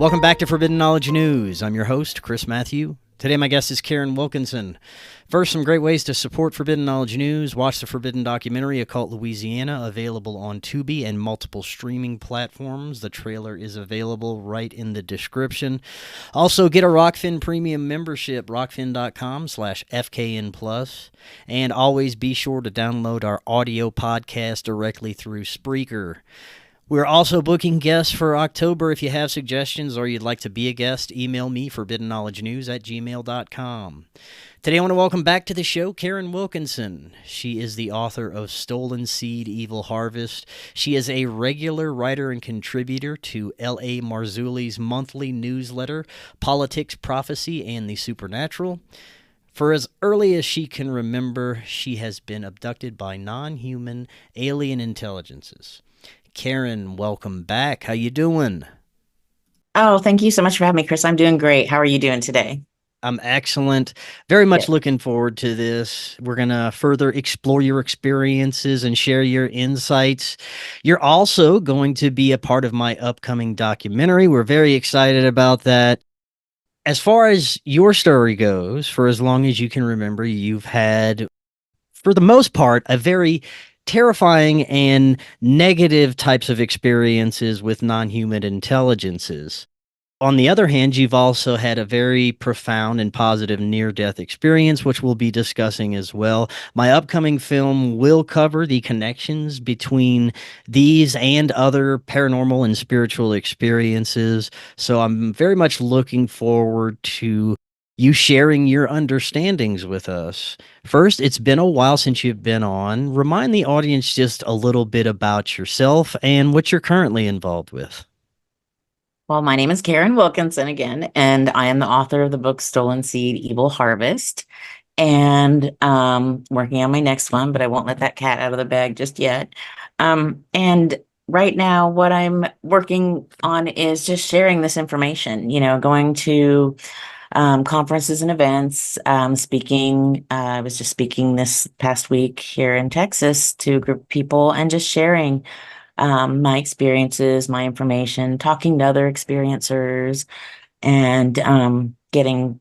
Welcome back to Forbidden Knowledge News. I'm your host, Chris Matthew. Today my guest is Karin Wilkinson. First, some great ways to support Forbidden Knowledge News. Watch the Forbidden documentary, Occult Louisiana, available on Tubi and multiple streaming platforms. The trailer is available right in the description. Also, get a Rokfin premium membership, rokfin.com/FKN+. And always be sure to download our audio podcast directly through Spreaker. We're also booking guests for October. If you have suggestions or you'd like to be a guest, email me, forbiddenknowledgenews@gmail.com. Today I want to welcome back to the show Karin Wilkinson. She is the author of Stolen Seed, Evil Harvest. She is a regular writer and contributor to L.A. Marzulli's monthly newsletter, Politics, Prophecy, and the Supernatural. For as early as she can remember, she has been abducted by non-human alien intelligences. Karin, welcome back. How you doing? Oh, thank you so much for having me, Chris. I'm doing great. How are you doing today? I'm excellent. Very much looking forward to this. We're going to further explore your experiences and share your insights. You're also going to be a part of my upcoming documentary. We're very excited about that. As far as your story goes, for as long as you can remember, you've had, for the most part, a very terrifying and negative types of experiences with non-human intelligences. On the other hand, you've also had a very profound and positive near-death experience, which we'll be discussing as well. My upcoming film will cover the connections between these and other paranormal and spiritual experiences. So I'm very much looking forward to you sharing your understandings with us. First, it's been a while since you've been on. Remind the audience just a little bit about yourself and what you're currently involved with. Well, my name is Karin Wilkinson again, and I am the author of the book Stolen Seed, Evil Harvest, and working on my next one, but I won't let that cat out of the bag just yet. And right now, what I'm working on is just sharing this information, going to conferences and events, speaking. I was just speaking this past week here in Texas to a group of people and just sharing my experiences, my information, talking to other experiencers, and getting,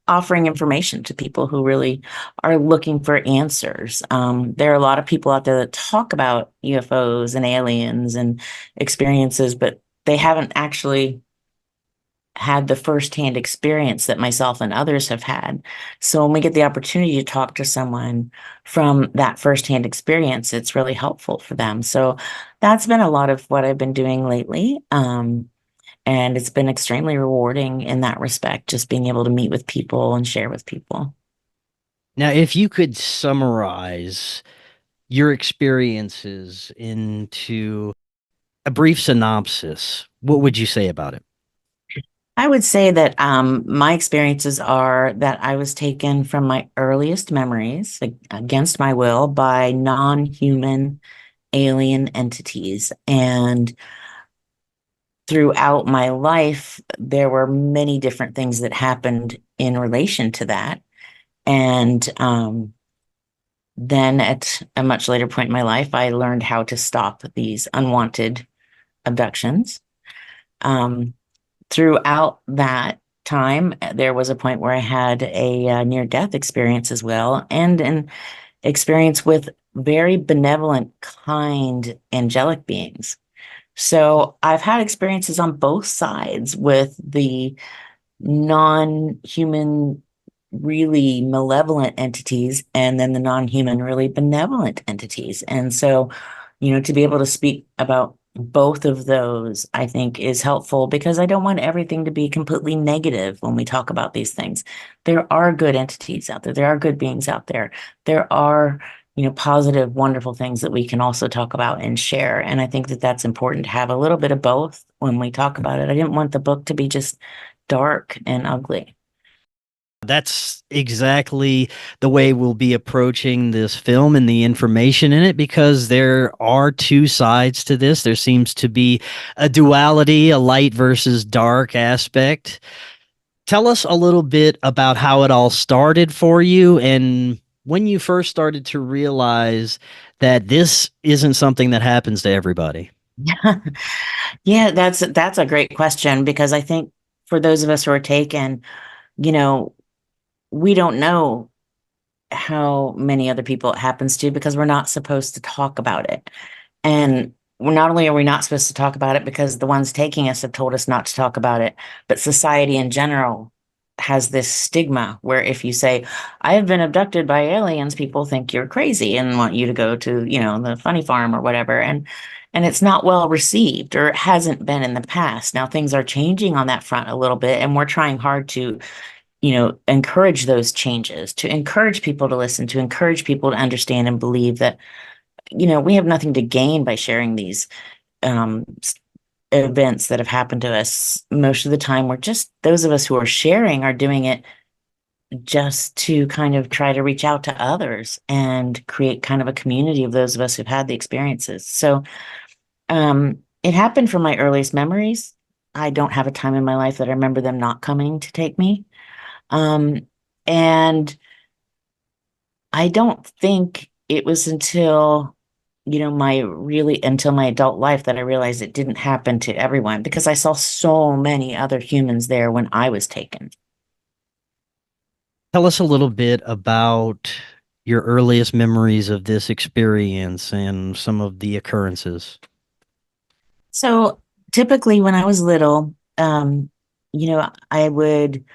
offering information to people who really are looking for answers. There are a lot of people out there that talk about UFOs and aliens and experiences, but they haven't actually had the firsthand experience that myself and others have had. So when we get the opportunity to talk to someone from that firsthand experience, it's really helpful for them. So that's been a lot of what I've been doing lately. And it's been extremely rewarding in that respect, just being able to meet with people and share with people. Now, if you could summarize your experiences into a brief synopsis, what would you say about it? I would say that my experiences are that I was taken from my earliest memories against my will by non-human alien entities. And throughout my life, there were many different things that happened in relation to that. And then at a much later point in my life, I learned how to stop these unwanted abductions. Throughout that time, there was a point where I had a near-death experience as well, and an experience with very benevolent, kind, angelic beings. So I've had experiences on both sides with the non-human, really malevolent entities, and then the non-human, really benevolent entities. And so, to be able to speak about both of those, I think, is helpful, because I don't want everything to be completely negative when we talk about these things. There are good entities out there. There are good beings out there. There are, positive, wonderful things that we can also talk about and share. And I think that that's important to have a little bit of both when we talk about it. I didn't want the book to be just dark and ugly. That's exactly the way we'll be approaching this film and the information in it, because there are two sides to this. There seems to be a duality, a light versus dark aspect. Tell us a little bit about how it all started for you and when you first started to realize that this isn't something that happens to everybody. Yeah, that's a great question because I think for those of us who are taken, you know, we don't know how many other people it happens to because we're not supposed to talk about it. And we're not only are we not supposed to talk about it because the ones taking us have told us not to talk about it, but society in general has this stigma where if you say, I have been abducted by aliens, people think you're crazy and want you to go to, the funny farm or whatever. And it's not well received or it hasn't been in the past. Now things are changing on that front a little bit, and we're trying hard to encourage those changes, to encourage people to listen, to encourage people to understand and believe that, we have nothing to gain by sharing these um, events that have happened to us. Most of the time, we're just those of us who are sharing are doing it just to kind of try to reach out to others and create kind of a community of those of us who've had the experiences. So it happened from my earliest memories. I don't have a time in my life that I remember them not coming to take me. Um, and I don't think it was until, until my adult life that I realized it didn't happen to everyone because I saw so many other humans there when I was taken. Tell us a little bit about your earliest memories of this experience and some of the occurrences. So typically when I was little, I would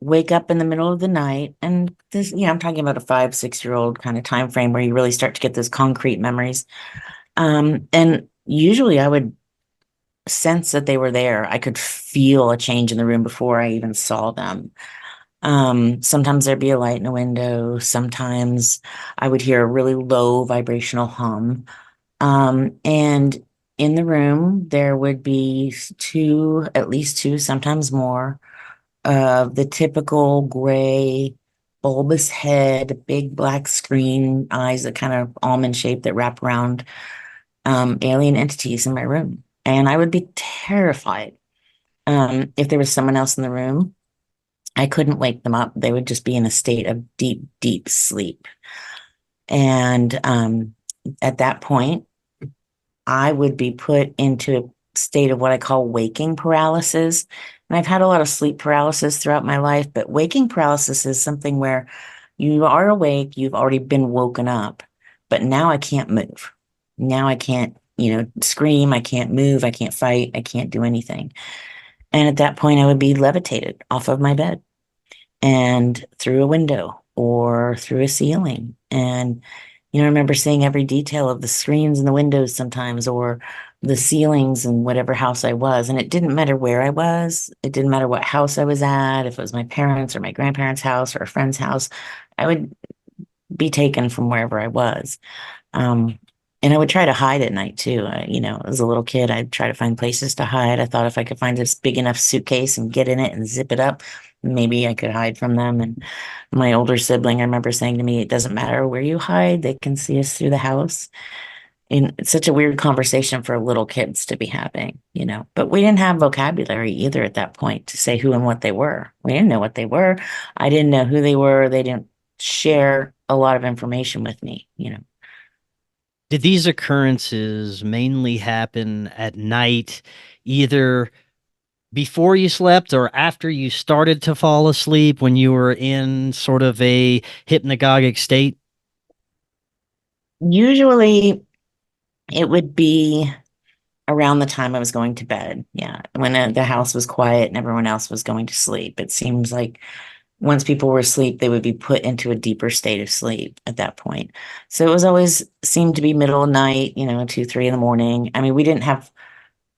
wake up in the middle of the night and this, I'm talking about a 5, 6 year old kind of time frame where you really start to get those concrete memories. And usually I would sense that they were there. I could feel a change in the room before I even saw them. Sometimes there'd be a light in a window. Sometimes I would hear a really low vibrational hum. And in the room, there would be two, at least two, sometimes more, of the typical gray, bulbous head, big black screen eyes that kind of almond shape that wrap around alien entities in my room. And I would be terrified. If there was someone else in the room, I couldn't wake them up. They would just be in a state of deep, deep sleep. And at that point, I would be put into a state of what I call waking paralysis. And I've had a lot of sleep paralysis throughout my life, but waking paralysis is something where you are awake, you've already been woken up, but now I can't move. Now I can't, scream, I can't move, I can't fight, I can't do anything. And at that point, I would be levitated off of my bed and through a window or through a ceiling. And, I remember seeing every detail of the screens and the windows sometimes, or the ceilings in whatever house I was. And it didn't matter where I was, it didn't matter what house I was at, if it was my parents' or my grandparents' house or a friend's house, I would be taken from wherever I was. Um, and I would try to hide at night too. As a little kid, I'd try to find places to hide. I thought if I could find this big enough suitcase and get in it and zip it up, maybe I could hide from them. And my older sibling, I remember saying to me, it doesn't matter where you hide, they can see us through the house. And it's such a weird conversation for little kids to be having, But we didn't have vocabulary either at that point to say who and what they were. We didn't know what they were. I didn't know who they were. They didn't share a lot of information with me. Did these occurrences mainly happen at night, either before you slept or after you started to fall asleep when you were in sort of a hypnagogic state? Usually it would be around the time I was going to bed. Yeah. When the house was quiet and everyone else was going to sleep. It seems like once people were asleep, they would be put into a deeper state of sleep at that point. So it was always seemed to be middle of night, 2, 3 in the morning. I mean, we didn't have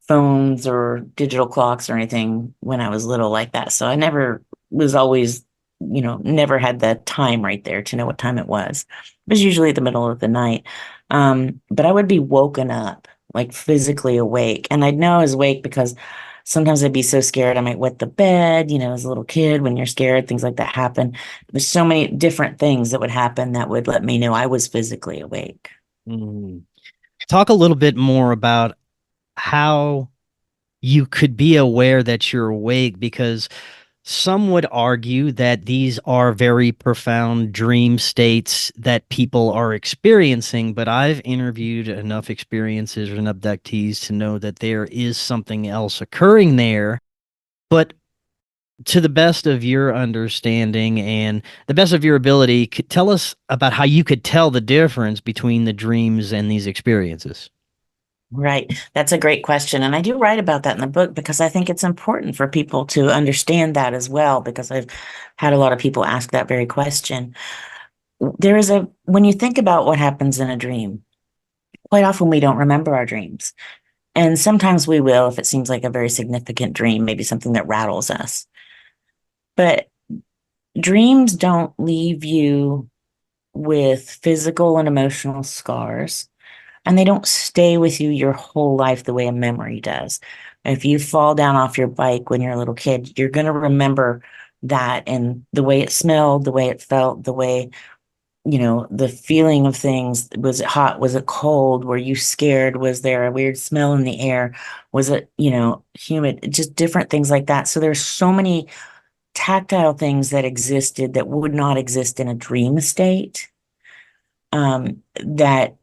phones or digital clocks or anything when I was little like that. So I never was always, never had that time right there to know what time it was. It was usually the middle of the night. But I would be woken up, like physically awake. And I'd know I was awake because sometimes I'd be so scared I might wet the bed, as a little kid, when you're scared, things like that happen. There's so many different things that would happen that would let me know I was physically awake. Mm. Talk a little bit more about how you could be aware that you're awake, because Some would argue that these are very profound dream states that people are experiencing, but I've interviewed enough experiences and abductees to know that there is something else occurring there. But to the best of your understanding and the best of your ability, tell us about how you could tell the difference between the dreams and these experiences. Right. That's a great question. And I do write about that in the book because I think it's important for people to understand that as well, because I've had a lot of people ask that very question. When you think about what happens in a dream, quite often we don't remember our dreams. And sometimes we will if it seems like a very significant dream, maybe something that rattles us. But dreams don't leave you with physical and emotional scars, and they don't stay with you your whole life the way a memory does. If you fall down off your bike when you're a little kid, you're going to remember that and the way it smelled, the way it felt, the way, the feeling of things. Was it hot? Was it cold? Were you scared? Was there a weird smell in the air? Was it, humid? Just different things like that. So there's so many tactile things that existed that would not exist in a dream state, that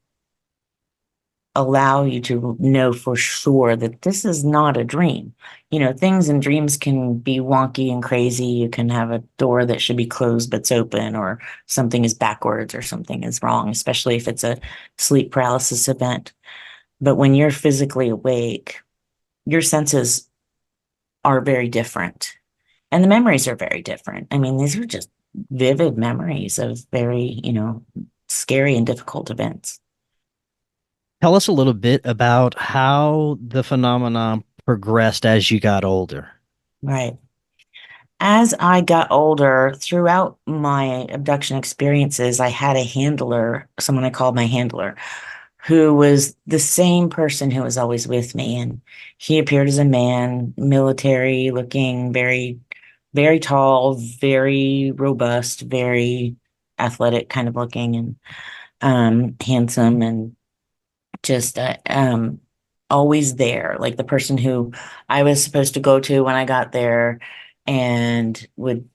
allow you to know for sure that this is not a dream. Things in dreams can be wonky and crazy. You can have a door that should be closed but's open, or something is backwards, or something is wrong, especially if it's a sleep paralysis event. But when you're physically awake, your senses are very different, and the memories are very different. I mean, these are just vivid memories of very, scary and difficult events. Tell us a little bit about how the phenomenon progressed as you got older. Right. As I got older, throughout my abduction experiences, I had a handler, someone I called my handler, who was the same person who was always with me. And he appeared as a man, military looking, very, very tall, very robust, very athletic kind of looking, and handsome, and just always there, like the person who I was supposed to go to when I got there, and would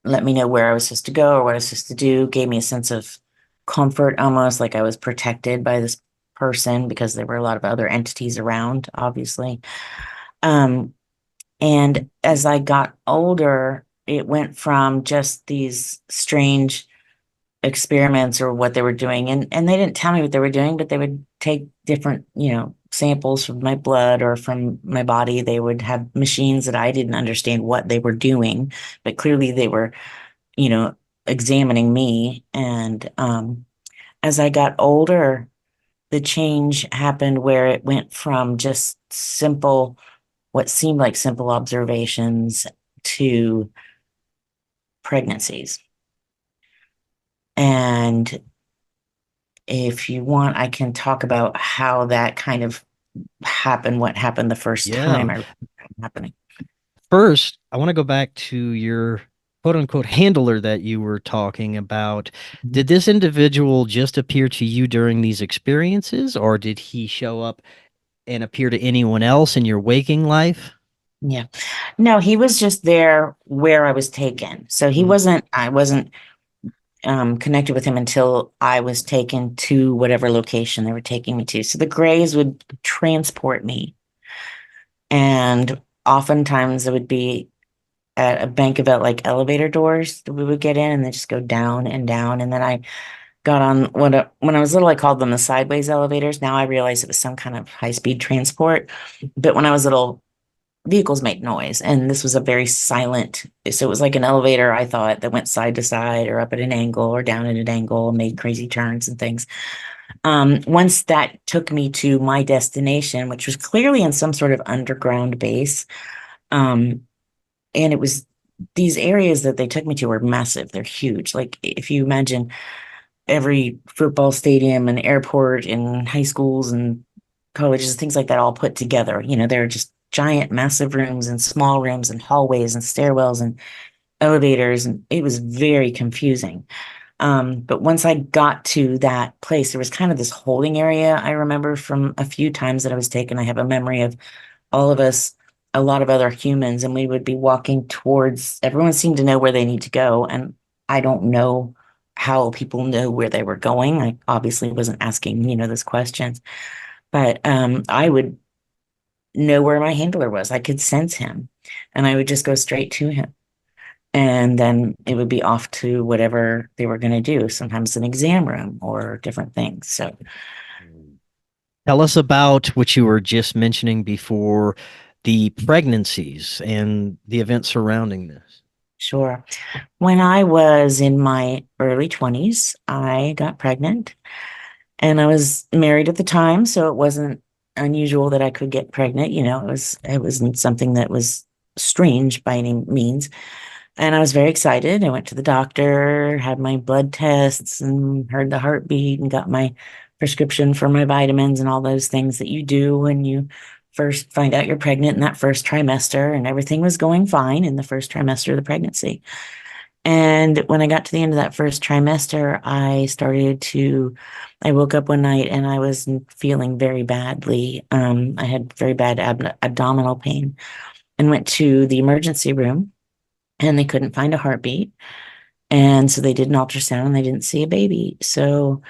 let me know where I was supposed to go or what I was supposed to do. Gave me a sense of comfort, almost like I was protected by this person, because there were a lot of other entities around, obviously. Um, and as I got older, it went from just these strange experiments or what they were doing, and they didn't tell me what they were doing, but they would take different, samples from my blood or from my body. They would have machines that I didn't understand what they were doing, but clearly they were, you know examining me. And as I got older, the change happened where it went from just simple, what seemed like simple observations, to pregnancies. And if you want, I can talk about how that kind of happened, what happened the first Yeah. time I happening. First, I want to go back to your quote unquote handler that you were talking about. Did this individual just appear to you during these experiences, or did he show up and appear to anyone else in your waking life? Yeah. No, he was just there where I was taken. So Mm. I wasn't connected with him until I was taken to whatever location they were taking me to. So the Greys would transport me, and oftentimes it would be at a bank of like elevator doors that we would get in, and they just go down and down. And then I got on when I was little, I called them the sideways elevators. Now I realize it was some kind of high-speed transport. But when I was little, vehicles make noise, and this was a very silent, so it was like an elevator, I thought, that went side to side or up at an angle or down at an angle and made crazy turns and things. Once that took me to my destination, which was clearly in some sort of underground base, um, and it was, these areas that they took me to were massive. They're huge. Like, if you imagine every football stadium and airport and high schools and colleges, things like that, all put together. They're just giant, massive rooms and small rooms and hallways and stairwells and elevators. And it was very confusing. But once I got to that place, there was kind of this holding area. I remember from a few times that I was taken, I have a memory of all of us a lot of other humans, and we would be walking towards, everyone seemed to know where they need to go. And I don't know how people know where they were going. I obviously wasn't asking, those questions, but I would know where my handler was. I could sense him, and I would just go straight to him. And then it would be off to whatever they were going to do, sometimes an exam room or different things. So, Tell us about what you were just mentioning before, the pregnancies and the events surrounding this. sure. When I was in my early 20s, I got pregnant, and I was married at the time, so it wasn't unusual that I could get pregnant. It wasn't something that was strange by any means. And I was very excited. I went to the doctor, had my blood tests, and heard the heartbeat, and got my prescription for my vitamins and all those things that you do when you first find out you're pregnant in that first trimester. And everything was going fine in the first trimester of the pregnancy. And when I got to the end of that first trimester, I woke up one night and I was feeling very badly. I had very bad abdominal pain, and went to the emergency room, and they couldn't find a heartbeat. And so they did an ultrasound and they didn't see a baby. So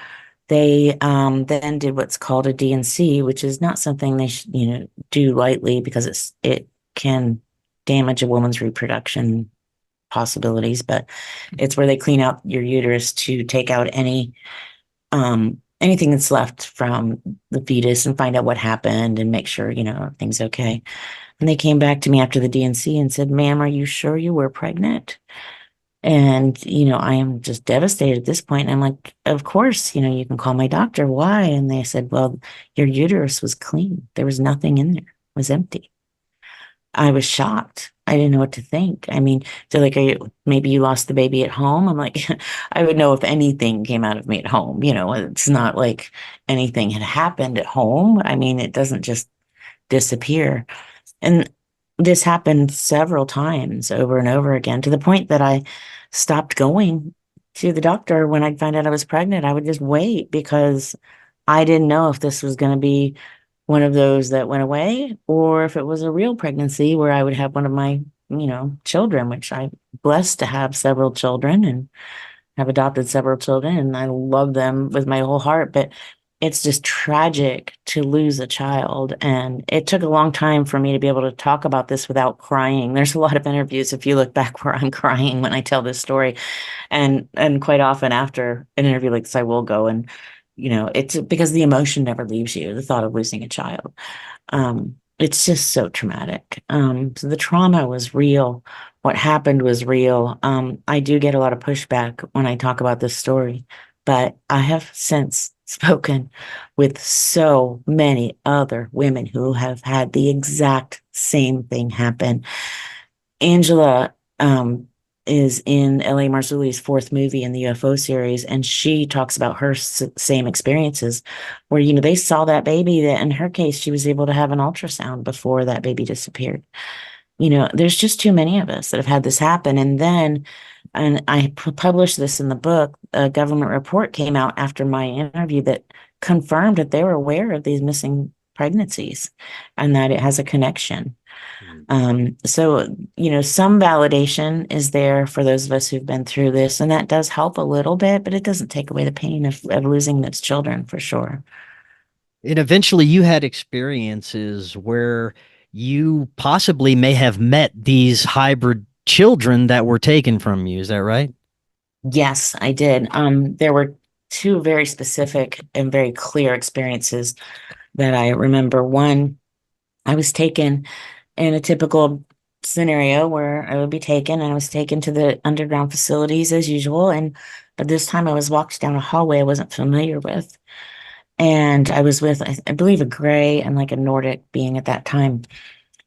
they then did what's called a D&C, which is not something they should, do lightly, because it can damage a woman's reproduction possibilities, but it's where they clean out your uterus to take out anything that's left from the fetus and find out what happened and make sure, everything's okay. And they came back to me after the D&C and said, "Ma'am, are you sure you were pregnant?" And, I am just devastated at this point. And I'm like, "Of course, you can call my doctor. Why?" And they said, "Well, your uterus was clean. There was nothing in there. It was empty." I was shocked. I didn't know what to think. I mean, they're like, maybe you lost the baby at home. I'm like, I would know if anything came out of me at home. It's not like anything had happened at home. I mean, it doesn't just disappear. And this happened several times over and over again, to the point that I stopped going to the doctor when I'd find out I was pregnant. I would just wait, because I didn't know if this was going to be one of those that went away, or if it was a real pregnancy where I would have one of my, children, which I'm blessed to have several children and have adopted several children, and I love them with my whole heart. But it's just tragic to lose a child. And it took a long time for me to be able to talk about this without crying. There's a lot of interviews, if you look back, where I'm crying when I tell this story. And quite often after an interview like this, I will go, and, it's because the emotion never leaves you, the thought of losing a child. It's just so traumatic. So the trauma was real. What happened was real. I do get a lot of pushback when I talk about this story, but I have since spoken with so many other women who have had the exact same thing happen. Angela is in L.A. Marzulli's fourth movie in the UFO series, and she talks about her same experiences where, they saw that baby, that in her case, she was able to have an ultrasound before that baby disappeared. There's just too many of us that have had this happen. And then, and I published this in the book, a government report came out after my interview that confirmed that they were aware of these missing pregnancies and that it has a connection. So, some validation is there for those of us who've been through this, and that does help a little bit, but it doesn't take away the pain of losing those children, for sure. And eventually you had experiences where you possibly may have met these hybrid children that were taken from you. Is that right? Yes, I did. There were two very specific and very clear experiences that I remember. One, I was taken in a typical scenario where I would be taken, and I was taken to the underground facilities as usual. And but this time I was walked down a hallway I wasn't familiar with. And I was with, I believe, a gray and like a Nordic being at that time.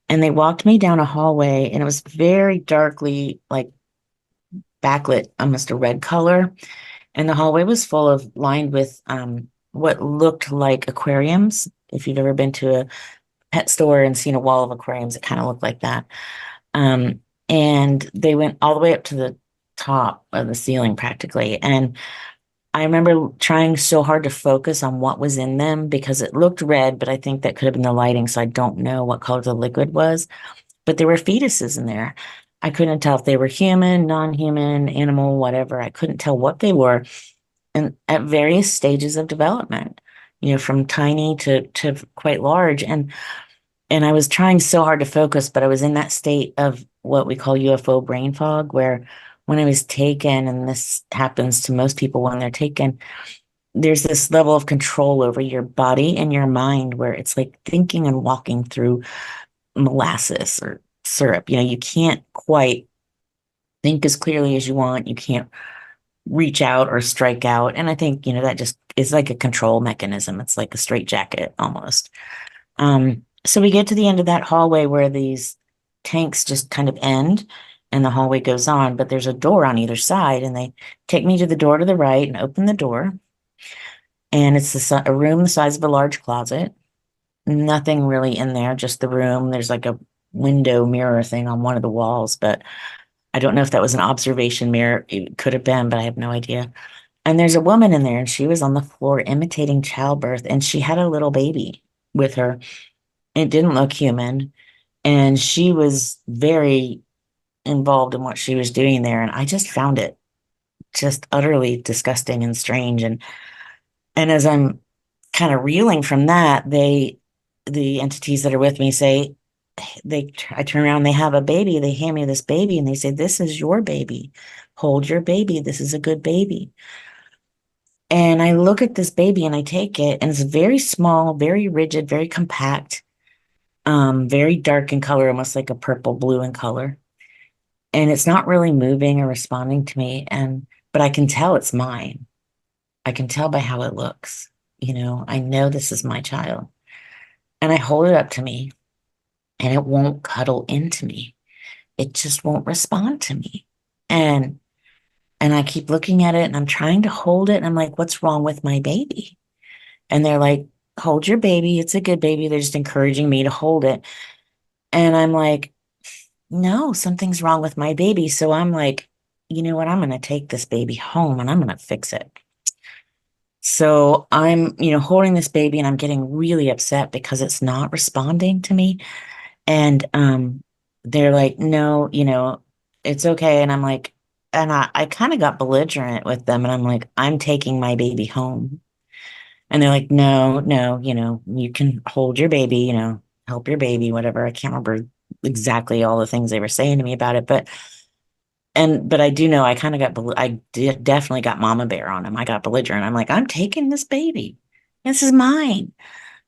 And they walked me down a hallway, and it was very darkly like backlit, almost a red color. And the hallway was lined with what looked like aquariums. If you've ever been to a pet store and seen a wall of aquariums, it kind of looked like that. And they went all the way up to the top of the ceiling practically. And I remember trying so hard to focus on what was in them, because it looked red, but I think that could have been the lighting. So I don't know what color the liquid was. but there were fetuses in there. I couldn't tell if they were human, non-human, animal, whatever. I couldn't tell what they were, and at various stages of development, from tiny to quite large. And I was trying so hard to focus, but I was in that state of what we call UFO brain fog, where when I was taken, and this happens to most people when they're taken, there's this level of control over your body and your mind where it's like thinking and walking through molasses or syrup. You can't quite think as clearly as you want. You can't reach out or strike out. And I think, that just is like a control mechanism. It's like a straitjacket almost. So we get to the end of that hallway where these tanks just kind of end and the hallway goes on, but there's a door on either side, and they take me to the door to the right and open the door. And it's a room the size of a large closet. Nothing really in there, just the room. There's like a window mirror thing on one of the walls, but I don't know if that was an observation mirror. It could have been, but I have no idea. And there's a woman in there, and she was on the floor imitating childbirth, and she had a little baby with her. It didn't look human, and she was very involved in what she was doing there. And I just found it just utterly disgusting and strange. And as I'm kind of reeling from that, the entities that are with me say, I turn around, they have a baby, they hand me this baby, and they say, "This is your baby. Hold your baby. This is a good baby." And I look at this baby and I take it, and it's very small, very rigid, very compact, very dark in color, almost like a purple blue in color. And it's not really moving or responding to me. But I can tell it's mine. I can tell by how it looks. I know this is my child. And I hold it up to me, and it won't cuddle into me. It just won't respond to me. And I keep looking at it, and I'm trying to hold it. And I'm like, "What's wrong with my baby?" And they're like, "Hold your baby. It's a good baby." They're just encouraging me to hold it. And I'm like, "No, something's wrong with my baby." So I'm like, "You know what? I'm going to take this baby home, and I'm going to fix it." So I'm, holding this baby, and I'm getting really upset because it's not responding to me. And they're like, "No, it's okay." And I'm like, and I kind of got belligerent with them, and I'm like, "I'm taking my baby home." And they're like, "No, no, you can hold your baby, help your baby, whatever." I can't remember exactly all the things they were saying to me about it, but I do know I kind of definitely got mama bear on him. I got belligerent. I'm like, "I'm taking this baby. This is mine.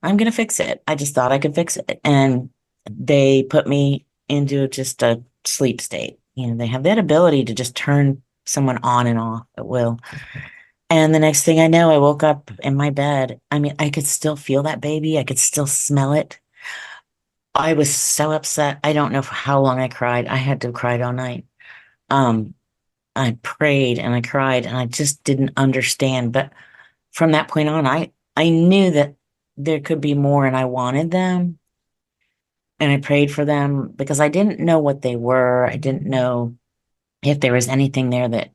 I'm going to fix it." I just thought I could fix it. And they put me into just a sleep state. They have that ability to just turn someone on and off at will. And the next thing I know, I woke up in my bed. I mean, I could still feel that baby. I could still smell it. I was so upset. I don't know for how long I cried. I had to have cried all night. Um, I prayed and I cried, and I just didn't understand. But from that point on, I knew that there could be more, and I wanted them. And I prayed for them because I didn't know what they were. I didn't know if there was anything there that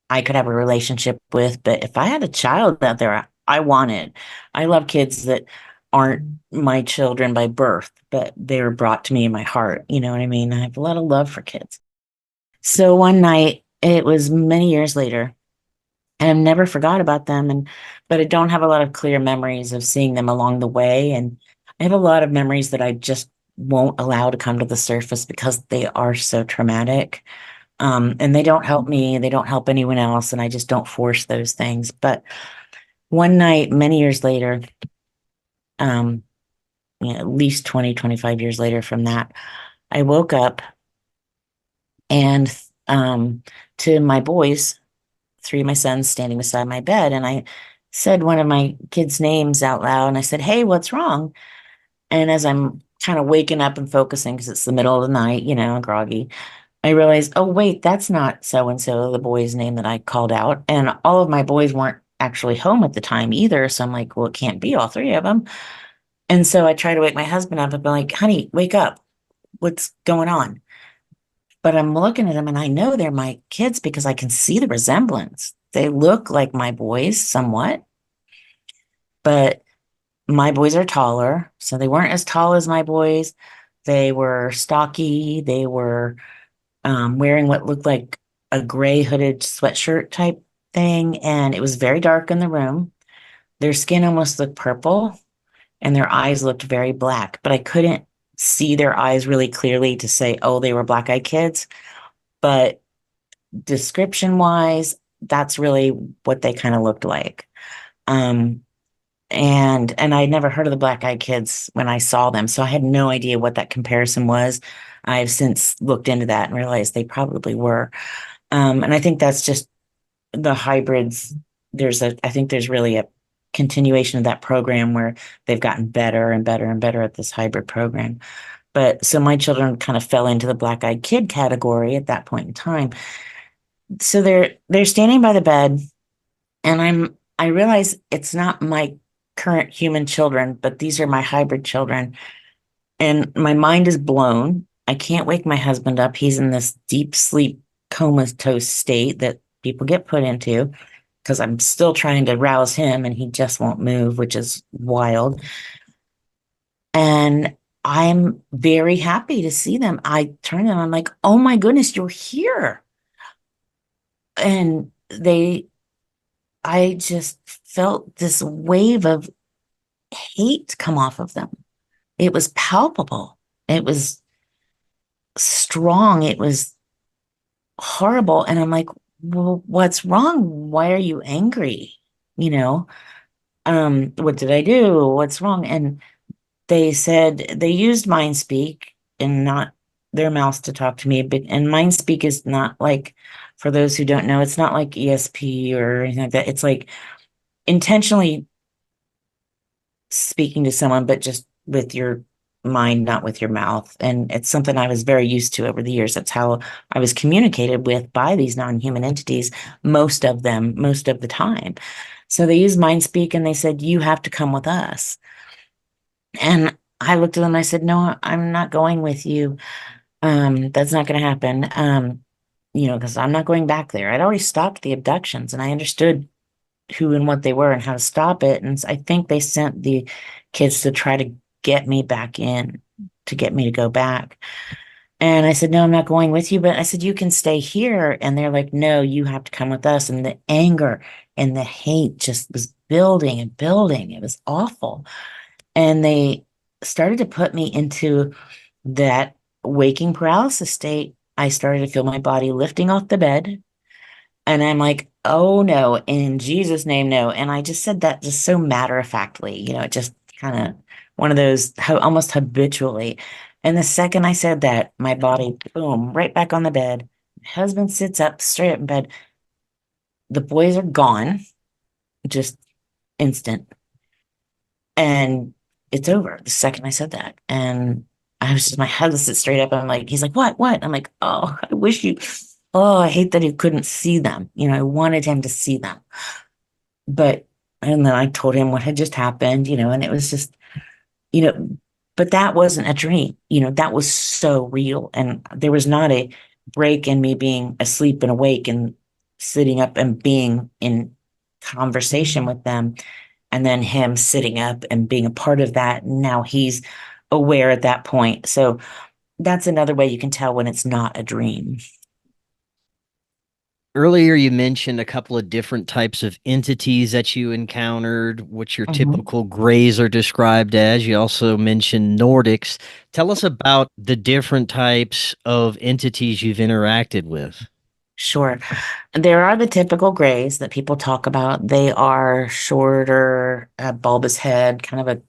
I could have a relationship with. But if I had a child out there, I love kids that aren't my children by birth, but they were brought to me in my heart. You know what I mean? I have a lot of love for kids. So one night, it was many years later, and I've never forgot about them. But I don't have a lot of clear memories of seeing them along the way. And I have a lot of memories that I just won't allow to come to the surface because they are so traumatic. And they don't help me, they don't help anyone else, and I just don't force those things. But one night, many years later, at least 20, 25 years later from that, I woke up, and to my boys, three of my sons standing beside my bed, and I said one of my kids' names out loud, and I said, "Hey, what's wrong?" And as I'm kind of waking up and focusing, because it's the middle of the night, groggy, I realized, oh, wait, that's not so-and-so, the boy's name that I called out. And all of my boys weren't actually home at the time either. So I'm like, well, it can't be all three of them. And so I try to wake my husband up and be like, "Honey, wake up. What's going on?" But I'm looking at them, and I know they're my kids because I can see the resemblance. They look like my boys somewhat, but my boys are taller. So they weren't as tall as my boys. They were stocky. They were wearing what looked like a gray hooded sweatshirt type thing, and it was very dark in the room. Their skin almost looked purple, and their eyes looked very black, but I couldn't see their eyes really clearly to say, oh, they were black-eyed kids. But description wise, that's really what they kind of looked like. Um, and I'd never heard of the black-eyed kids when I saw them, so I had no idea what that comparison was. I've since looked into that and realized they probably were. And I think that's just the hybrids. I think there's really a continuation of that program where they've gotten better and better and better at this hybrid program. But so my children kind of fell into the black-eyed kid category at that point in time. So they're standing by the bed, and I realize it's not my current human children, but these are my hybrid children. And my mind is blown. I can't wake my husband up. He's in this deep sleep comatose state that people get put into because I'm still trying to rouse him and he just won't move, which is wild. And I'm very happy to see them. I turn them, I'm like, oh my goodness, you're here. And I just felt this wave of hate come off of them. It was palpable. It was strong. It was horrible. And I'm like, well, what's wrong? Why are you angry? You know, what did I do? What's wrong? And they said they used mind speak and not their mouths to talk to me. But and mind speak is not like, for those who don't know, it's not like ESP or anything like that. It's like intentionally speaking to someone, but just with your mind, not with your mouth. And it's something I was very used to over the years. That's how I was communicated with by these non-human entities, most of them, most of the time. So they used mind speak and they said, you have to come with us. And I looked at them and I said, no, I'm not going with you. That's not going to happen. Because I'm not going back there. I'd already stopped the abductions and I understood who and what they were and how to stop it. And I think they sent the kids to try to get me back in, to get me to go back. And I said, no, I'm not going with you. But I said, you can stay here. And they're like, no, you have to come with us. And the anger and the hate just was building and building. It was awful. And they started to put me into that waking paralysis state. I started to feel my body lifting off the bed. And I'm like, oh no, in Jesus' name, no. And I just said that just so matter of factly, it just kind of one of those almost habitually. And the second I said that, my body, boom, right back on the bed. My husband sits up straight up in bed. The boys are gone, just instant. And it's over the second I said that. And I was just, my husband sits straight up. And I'm like, he's like, what? I'm like, oh, I hate that he couldn't see them. I wanted him to see them. And then I told him what had just happened, and it was just, but that wasn't a dream. That was so real. And there was not a break in me being asleep and awake and sitting up and being in conversation with them. And then him sitting up and being a part of that. Now he's aware at that point. So that's another way you can tell when it's not a dream. Earlier, you mentioned a couple of different types of entities that you encountered, what your Mhm. typical grays are described as. You also mentioned Nordics. Tell us about the different types of entities you've interacted with. Sure. There are the typical grays that people talk about. They are shorter, bulbous head, kind of a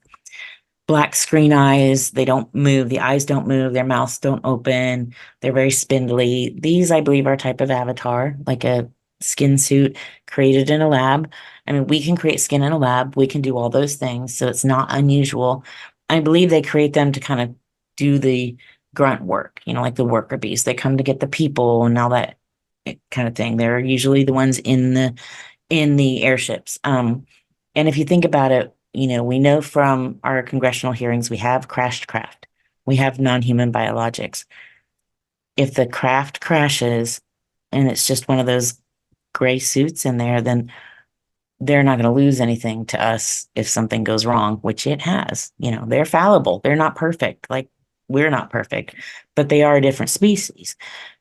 black screen eyes. They don't move. The eyes don't move. Their mouths don't open. They're very spindly. These, I believe, are a type of avatar, like a skin suit created in a lab. I mean, we can create skin in a lab. We can do all those things. So it's not unusual. I believe they create them to kind of do the grunt work, like the worker bees. They come to get the people and all that kind of thing. They're usually the ones in the airships. And if you think about it, we know from our congressional hearings, we have crashed craft. We have non-human biologics. If the craft crashes and it's just one of those gray suits in there, then they're not going to lose anything to us if something goes wrong, which it has. They're fallible. They're not perfect. Like we're not perfect, but they are a different species.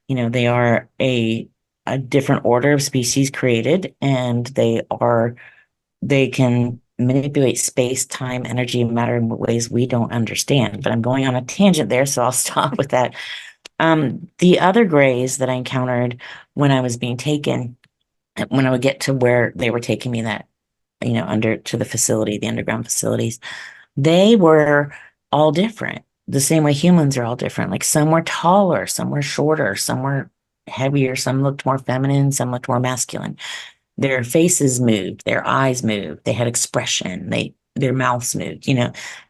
They are a different order of species created, and they can manipulate space, time, energy, and matter in ways we don't understand. But I'm going on a tangent there, so I'll stop with that. The other grays that I encountered when I was being taken, when I would get to where they were taking me, that, under to the facility, the underground facilities, they were all different. The same way humans are all different. Like some were taller, some were shorter, some were heavier, some looked more feminine, some looked more masculine. Their faces moved, their eyes moved, they had expression, their mouths moved,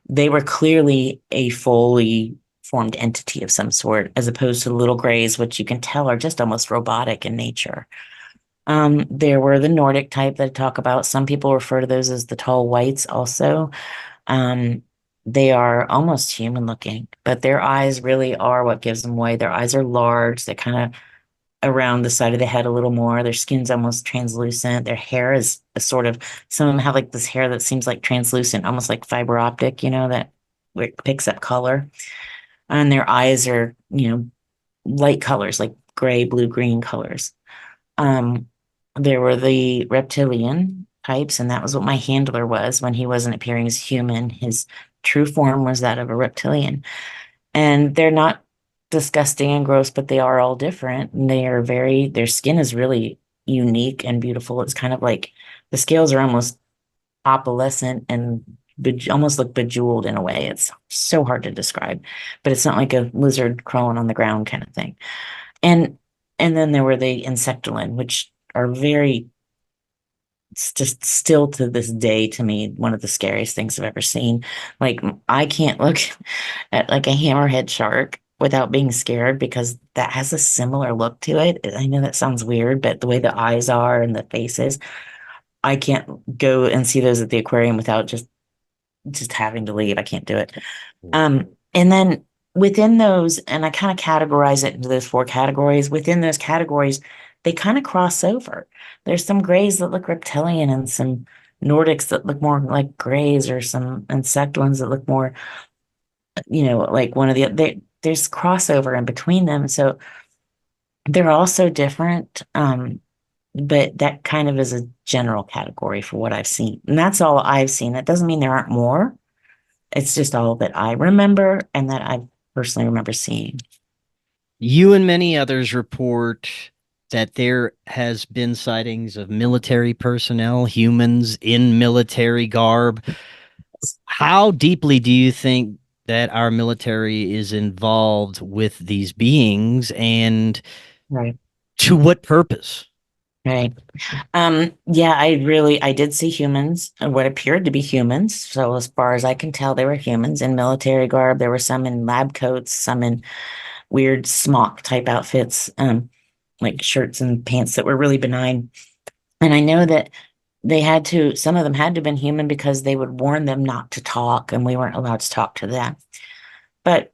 they were clearly a fully formed entity of some sort, as opposed to the little grays, which you can tell are just almost robotic in nature. There were the Nordic type that I talk about. Some people refer to those as the tall whites also. Um, they are almost human looking, but their eyes really are what gives them away. Their eyes are large. They're kind of around the side of the head a little more. Their skin's almost translucent. Their hair is a sort of, some of them have like this hair that seems like translucent, almost like fiber optic, that where it picks up color. And their eyes are, light colors, like gray, blue, green colors. Um, there were the reptilian types, and that was what my handler was when he wasn't appearing as human. His true form was that of a reptilian. And they're not disgusting and gross, but they are all different. And their skin is really unique and beautiful. It's kind of like the scales are almost opalescent and almost look bejeweled in a way. It's so hard to describe, but it's not like a lizard crawling on the ground kind of thing. And and then there were the insectolan, which are very, it's just still to this day to me one of the scariest things I've ever seen. Like I can't look at like a hammerhead shark without being scared, because that has a similar look to it. I know that sounds weird, but the way the eyes are and the faces, I can't go and see those at the aquarium without just having to leave. I can't do it. And then within those, and I kind of categorize it into those four categories. Within those categories, they kind of cross over. There's some grays that look reptilian and some Nordics that look more like grays, or some insectoids that look more, like one of there's crossover in between them. So they're also different. But that kind of is a general category for what I've seen. And that's all I've seen. That doesn't mean there aren't more. It's just all that I remember and that I personally remember seeing. You and many others report that there has been sightings of military personnel, humans in military garb. How deeply do you think that our military is involved with these beings, and Right. to what purpose? Right. Yeah, I did see humans, what appeared to be humans. So as far as I can tell, they were humans in military garb. There were some in lab coats, some in weird smock type outfits, like shirts and pants that were really benign. And I know that some of them had to have been human, because they would warn them not to talk, and we weren't allowed to talk to them. But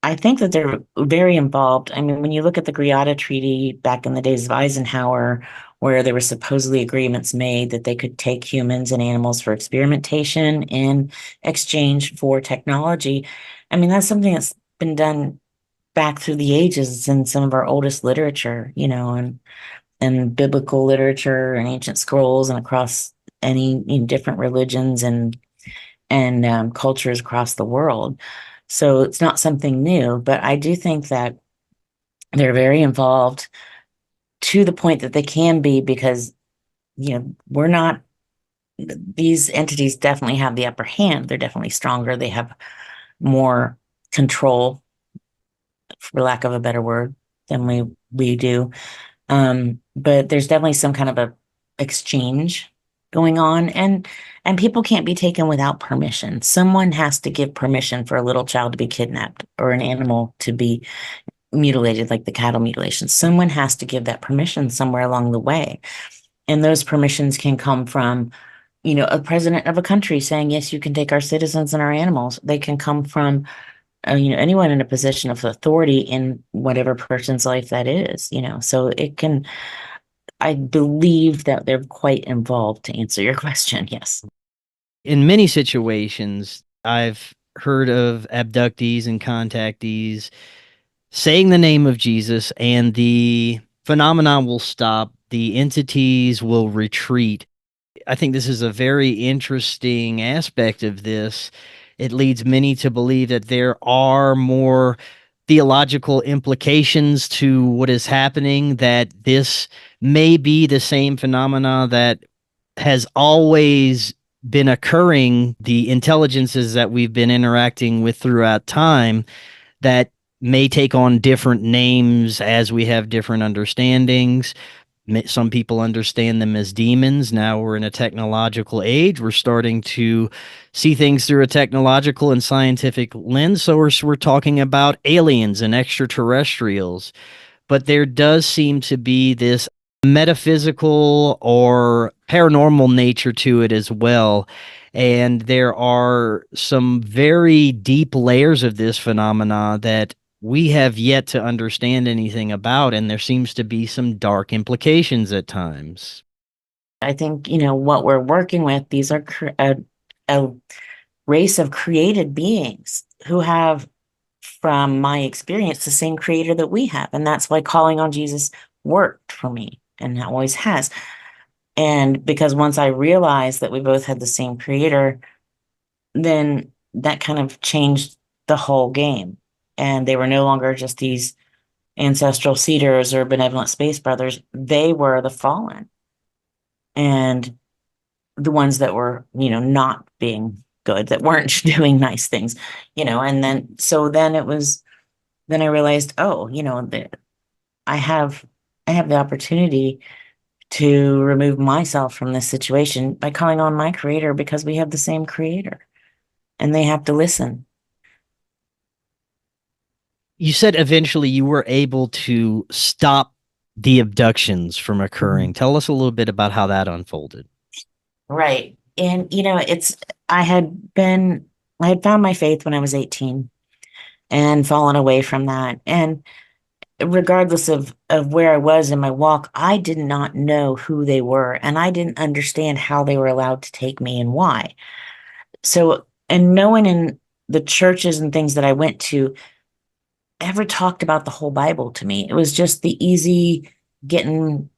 I think that they're very involved. I mean, when you look at the Greada Treaty back in the days of Eisenhower, where there were supposedly agreements made that they could take humans and animals for experimentation in exchange for technology. I mean, that's something that's been done back through the ages. It's in some of our oldest literature, and biblical literature and ancient scrolls, and across any different religions and cultures across the world. So it's not something new, but I do think that they're very involved to the point that they can be, because, we're not, these entities definitely have the upper hand. They're definitely stronger. They have more control, for lack of a better word, than we do. But there's definitely some kind of a exchange going on, and people can't be taken without permission. Someone has to give permission for a little child to be kidnapped, or an animal to be mutilated, like the cattle mutilation. Someone has to give that permission somewhere along the way. And those permissions can come from, a president of a country saying, yes, you can take our citizens and our animals. They can come from, anyone in a position of authority in whatever person's life that is, so it can, I believe that they're quite involved, to answer your question. Yes. In many situations, I've heard of abductees and contactees saying the name of Jesus, and the phenomenon will stop, the entities will retreat. I think this is a very interesting aspect of this. It leads many to believe that there are more theological implications to what is happening, that this may be the same phenomena that has always been occurring, the intelligences that we've been interacting with throughout time, that may take on different names as we have different understandings. Some people understand them as demons. Now we're in a technological age. We're starting to see things through a technological and scientific lens. So we're talking about aliens and extraterrestrials. But there does seem to be this metaphysical or paranormal nature to it as well. And there are some very deep layers of this phenomena that we have yet to understand anything about, and there seems to be some dark implications at times. I think, what we're working with, these are a race of created beings who have, from my experience, the same creator that we have. And that's why calling on Jesus worked for me and always has. And because once I realized that we both had the same creator, then that kind of changed the whole game. And they were no longer just these ancestral seeders or benevolent space brothers. They were the fallen and the ones that were, not being good, that weren't doing nice things, and then I realized, oh, that I have the opportunity to remove myself from this situation by calling on my creator, because we have the same creator and they have to listen. You said eventually you were able to stop the abductions from occurring. Tell us a little bit about how that unfolded. Right. And, I had found my faith when I was 18 and fallen away from that. And regardless of where I was in my walk, I did not know who they were, and I didn't understand how they were allowed to take me and why. So, and no one in the churches and things that I went to ever talked about the whole Bible to me. It was just the easy getting,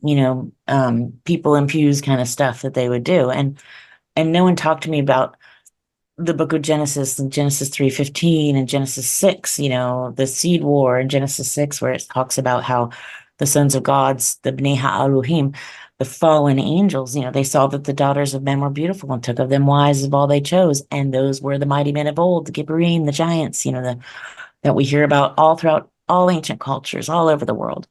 people in pews kind of stuff that they would do. And no one talked to me about the book of Genesis and Genesis 3:15 and Genesis 6, the seed war, and Genesis 6, where it talks about how the sons of gods, the Bnei HaElohim, the fallen angels, they saw that the daughters of men were beautiful and took of them wives of all they chose. And those were the mighty men of old, the Gibberim, the giants, that we hear about all throughout all ancient cultures all over the world.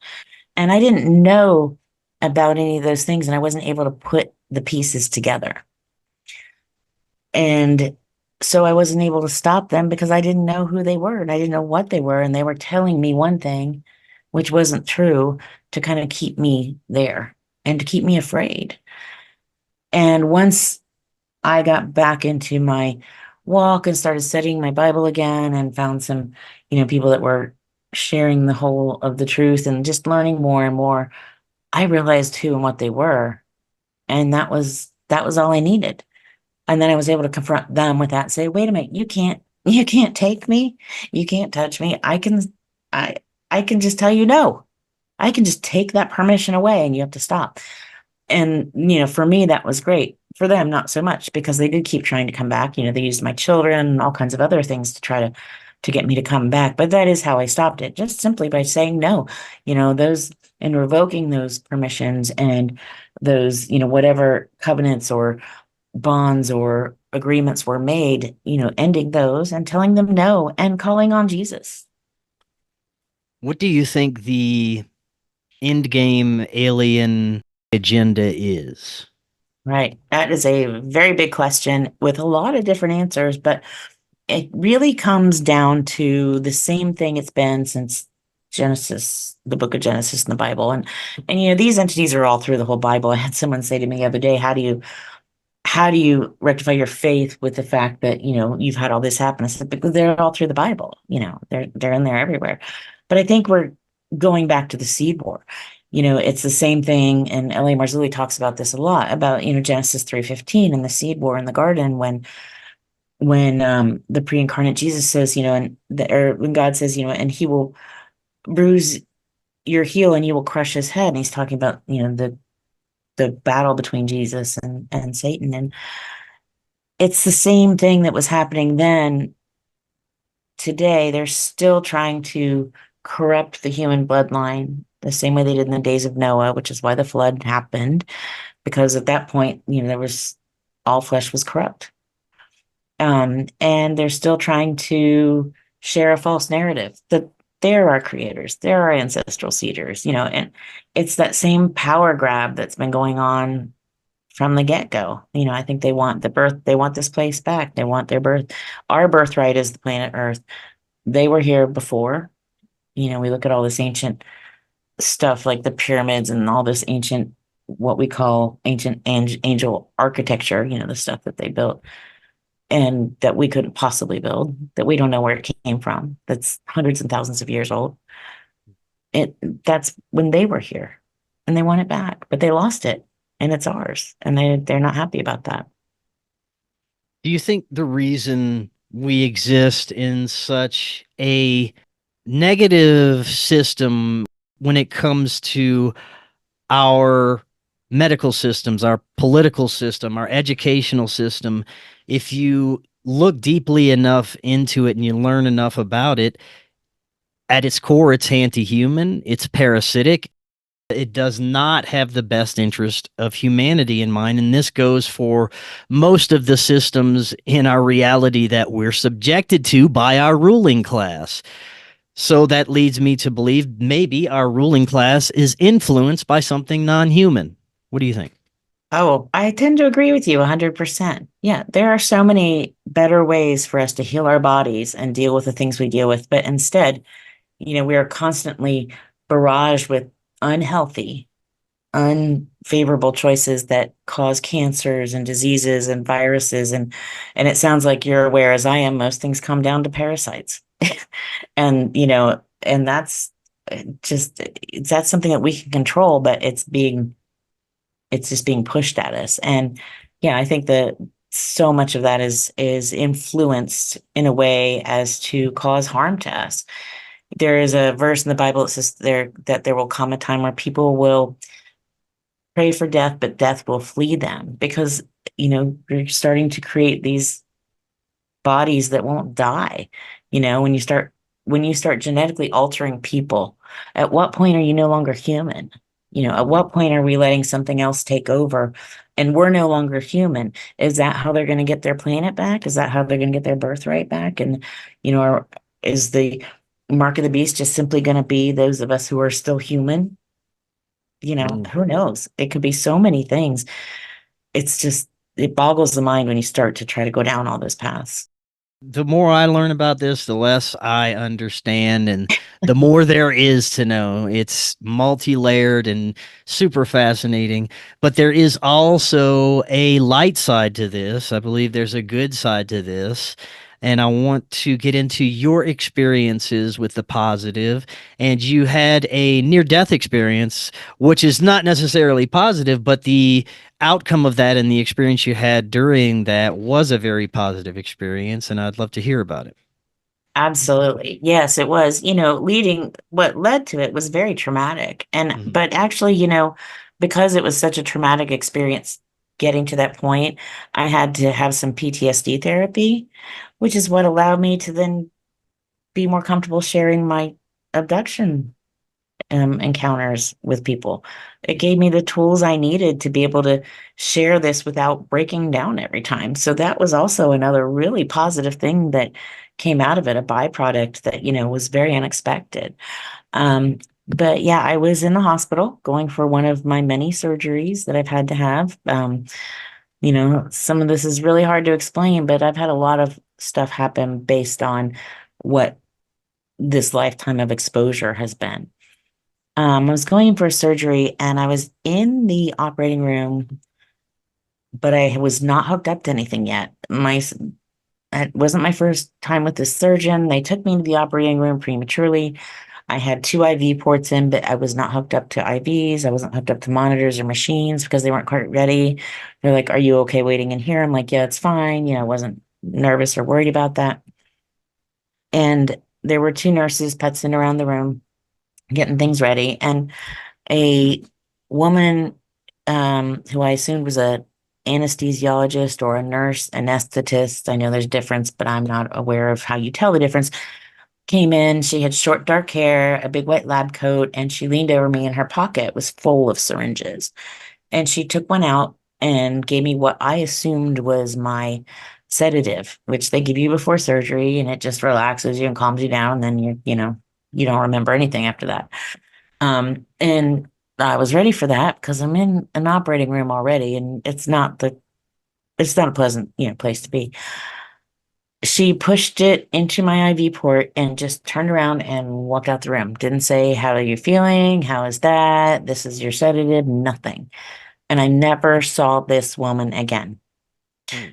And I didn't know about any of those things, and I wasn't able to put the pieces together. And so I wasn't able to stop them because I didn't know who they were and I didn't know what they were. And they were telling me one thing, which wasn't true, to kind of keep me there and to keep me afraid. And once I got back into my walk and started studying my Bible again and found some, people that were sharing the whole of the truth and just learning more and more, I realized who and what they were. And that was all I needed. And then I was able to confront them with that and say, wait a minute, you can't take me. You can't touch me. I can just tell you no. I can just take that permission away and you have to stop. And, for me, that was great. For them, not so much, because they did keep trying to come back. They used my children and all kinds of other things to try to get me to come back. But that is how I stopped it, just simply by saying no, those, and revoking those permissions and those, whatever covenants or bonds or agreements were made, ending those and telling them no and calling on Jesus. What do you think the end game alien agenda is? Right. That is a very big question with a lot of different answers, but it really comes down to the same thing it's been since Genesis, the book of Genesis in the Bible. And these entities are all through the whole Bible. I had someone say to me the other day, how do you rectify your faith with the fact that, you've had all this happen? I said, because they're all through the Bible, they're in there everywhere. But I think we're going back to the seed war. It's the same thing. And L.A. Marzulli talks about this a lot, about, Genesis 3:15 and the seed war in the garden, when when the pre-incarnate Jesus says, or when God says, and he will bruise your heel and you will crush his head. And he's talking about, the battle between Jesus and Satan. And it's the same thing that was happening then. Today, they're still trying to corrupt the human bloodline the same way they did in the days of Noah, which is why the flood happened, because at that point, there was all flesh was corrupt. And they're still trying to share a false narrative that they're our creators, they're our ancestral seeders, and it's that same power grab that's been going on from the get-go. I think they want this place back. They want their birth. Our birthright is the planet Earth. They were here before. We look at all this ancient stuff like the pyramids and all this ancient, what we call ancient angel architecture, the stuff that they built and that we couldn't possibly build, that we don't know where it came from, that's hundreds and thousands of years old. That's when they were here and they want it back, but they lost it and it's ours. And they're not happy about that. Do you think the reason we exist in such a negative system when it comes to our medical systems, our political system, our educational system, if you look deeply enough into it and you learn enough about it, at its core, it's anti-human, it's parasitic. It does not have the best interest of humanity in mind. And this goes for most of the systems in our reality that we're subjected to by our ruling class. So that leads me to believe maybe our ruling class is influenced by something non-human. What do you think? Oh, I tend to agree with you 100%. Yeah, there are so many better ways for us to heal our bodies and deal with the things we deal with. But instead, we are constantly barraged with unhealthy, unfavorable choices that cause cancers and diseases and viruses. And it sounds like you're aware, as I am, most things come down to parasites. And, and that's that's something that we can control, but it's just being pushed at us. And yeah, I think that so much of that is influenced in a way as to cause harm to us. There is a verse in the Bible that says that there will come a time where people will pray for death, but death will flee them because, you're starting to create these bodies that won't die. When you start genetically altering people, at what point are you no longer human? At what point are we letting something else take over and we're no longer human? Is that how they're going to get their planet back? Is that how they're going to get their birthright back? And, is the mark of the beast just simply going to be those of us who are still human? Who knows? It could be so many things. It's just, it boggles the mind when you start to try to go down all those paths. The more I learn about this, the less I understand, and the more there is to know. It's multi-layered and super fascinating, but there is also a light side to this. I believe there's a good side to this, and I want to get into your experiences with the positive. And you had a near-death experience, which is not necessarily positive, but the outcome of that and the experience you had during that was a very positive experience, and I'd love to hear about it. Absolutely. Yes, it was, what led to it was very traumatic. Mhm. But actually, because it was such a traumatic experience getting to that point, I had to have some PTSD therapy, which is what allowed me to then be more comfortable sharing my abduction encounters with people. It gave me the tools I needed to be able to share this without breaking down every time. So that was also another really positive thing that came out of it, a byproduct that, was very unexpected. But yeah, I was in the hospital going for one of my many surgeries that I've had to have. Some of this is really hard to explain, but I've had a lot of stuff happen based on what this lifetime of exposure has been. I was going in for surgery and I was in the operating room, but I was not hooked up to anything yet. It wasn't my first time with this surgeon. They took me into the operating room prematurely. I had 2 IV ports in, but I was not hooked up to IVs. I wasn't hooked up to monitors or machines because they weren't quite ready. They're like, "Are you okay waiting in here?" I'm like, "Yeah, it's fine." It wasn't nervous or worried about that. And there were two nurses putzing around the room, getting things ready. And a woman who I assumed was a anesthesiologist or a nurse anesthetist. I know there's difference, but I'm not aware of how you tell the difference. Came in, she had short dark hair, a big white lab coat, and she leaned over me and her pocket was full of syringes. And she took one out and gave me what I assumed was my sedative, which they give you before surgery, and it just relaxes you and calms you down. And then you don't remember anything after that. And I was ready for that because I'm in an operating room already, and it's not a pleasant, place to be. She pushed it into my IV port and just turned around and walked out the room. Didn't say, "How are you feeling? How is that? This is your sedative," nothing. And I never saw this woman again.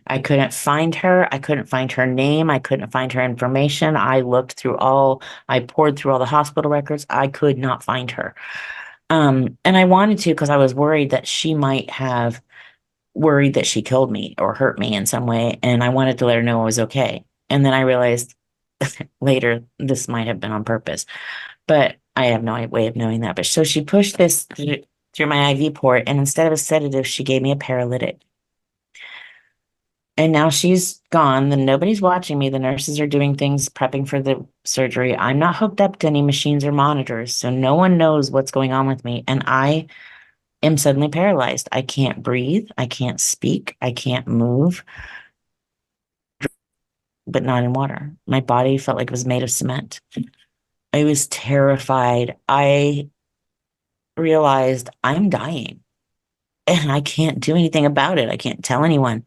I couldn't find her. I couldn't find her name. I couldn't find her information. I poured through all the hospital records. I could not find her. And I wanted to because I was worried that she might have worried that she killed me or hurt me in some way. And I wanted to let her know I was okay. And then I realized later this might have been on purpose, but I have no way of knowing that. But so she pushed this through my IV port, and instead of a sedative, she gave me a paralytic. And now she's gone. Then nobody's watching me. The nurses are doing things, prepping for the surgery. I'm not hooked up to any machines or monitors, so no one knows what's going on with me. And I am suddenly paralyzed. I can't breathe. I can't speak. I can't move, but not in water. My body felt like it was made of cement. I was terrified. I realized I'm dying and I can't do anything about it. I can't tell anyone.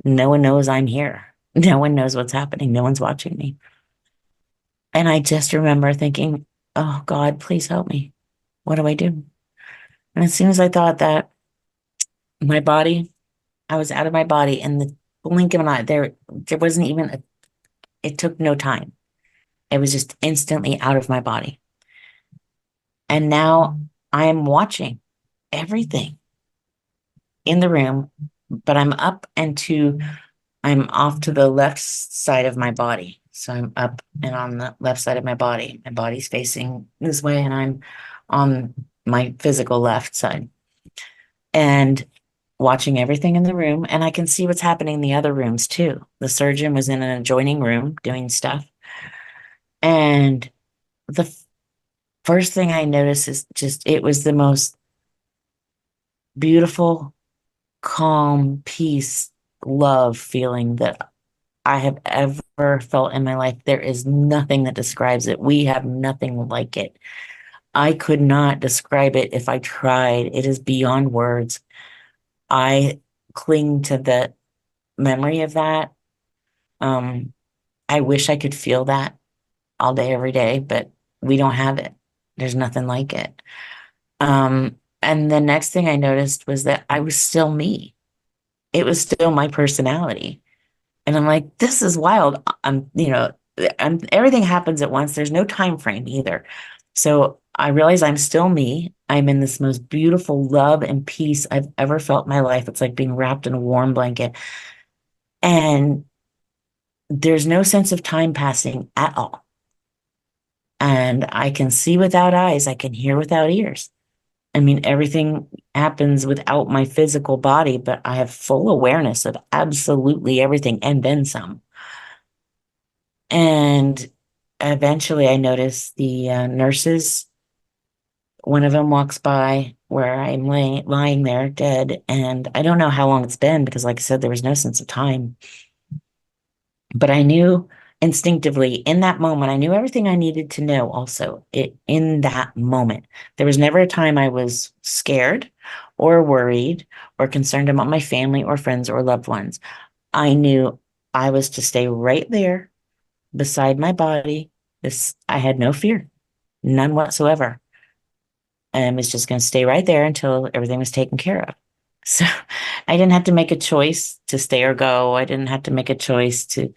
No one knows I'm here. No one knows what's happening. No one's watching me. And I just remember thinking, oh God, please help me. What do I do? And as soon as I thought that, my body, I was out of my body in the blink of an eye. There wasn't even it took no time. It was just instantly out of my body. And now I am watching everything in the room, but I'm off to the left side of my body. So I'm up and on the left side of my body. My body's facing this way, and I'm on my physical left side and watching everything in the room. And I can see what's happening in the other rooms too. The surgeon was in an adjoining room doing stuff. And the first thing I noticed is it was the most beautiful, calm, peace, love feeling that I have ever felt in my life. There is nothing that describes it. We have nothing like it. I could not describe it if I tried. It is beyond words. I cling to the memory of that. I wish I could feel that all day, every day, but we don't have it. There's nothing like it. And the next thing I noticed was that I was still me. It was still my personality. And I'm like, this is wild. Everything happens at once. There's no time frame either. So I realize I'm still me. I'm in this most beautiful love and peace I've ever felt in my life. It's like being wrapped in a warm blanket. And there's no sense of time passing at all. And I can see without eyes. I can hear without ears. I mean, everything happens without my physical body, but I have full awareness of absolutely everything and then some. And eventually I notice the nurses, one of them walks by where I'm lying there dead. And I don't know how long it's been because, like I said, there was no sense of time. But I knew instinctively in that moment, I knew everything I needed to know also in that moment. There was never a time I was scared or worried or concerned about my family or friends or loved ones. I knew I was to stay right there beside my body. I had no fear, none whatsoever. And was just going to stay right there until everything was taken care of. So I didn't have to make a choice to stay or go. I didn't have to make a choice to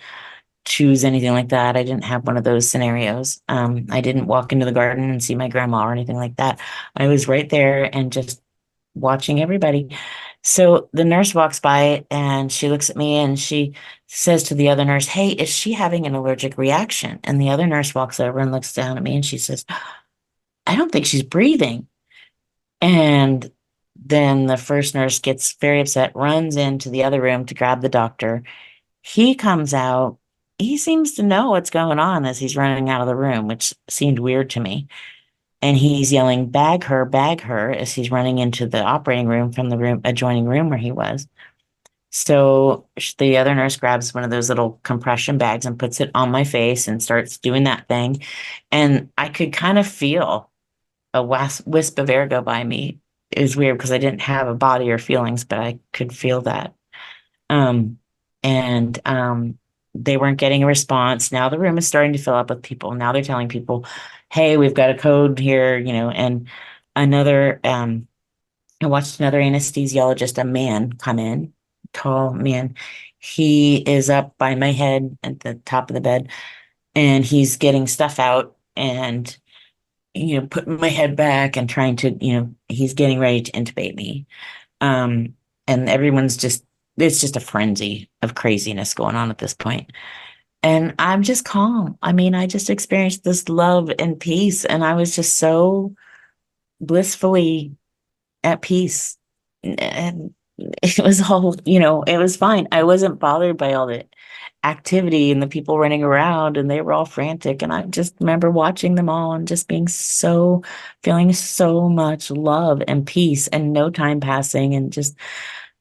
choose anything like that. I didn't have one of those scenarios. I didn't walk into the garden and see my grandma or anything like that. I was right there and just watching everybody. So the nurse walks by and she looks at me and she says to the other nurse, "Hey, is she having an allergic reaction?" And the other nurse walks over and looks down at me and she says, "I don't think she's breathing." And then the first nurse gets very upset, runs into the other room to grab the doctor. He comes out. He seems to know what's going on as he's running out of the room, which seemed weird to me. And he's yelling, bag her," as he's running into the operating room from the room adjoining room where he was. So the other nurse grabs one of those little compression bags and puts it on my face and starts doing that thing. And I could kind of feel a wisp of air go by me. It was weird because I didn't have a body or feelings, but I could feel that. Um, and they weren't getting a response. Now the room is starting to fill up with people. Now they're telling people, "Hey, we've got a code here," and another, I watched another anesthesiologist, a man, come in, tall man. He is up by my head at the top of the bed and he's getting stuff out and, putting my head back and trying to, he's getting ready to intubate me. Um, and it's just a frenzy of craziness going on at this point. And I'm just calm. I mean, I just experienced this love and peace, and I was just so blissfully at peace. And it was all, it was fine. I wasn't bothered by all the activity and the people running around, and they were all frantic. And I just remember watching them all and just feeling so much love and peace and no time passing and just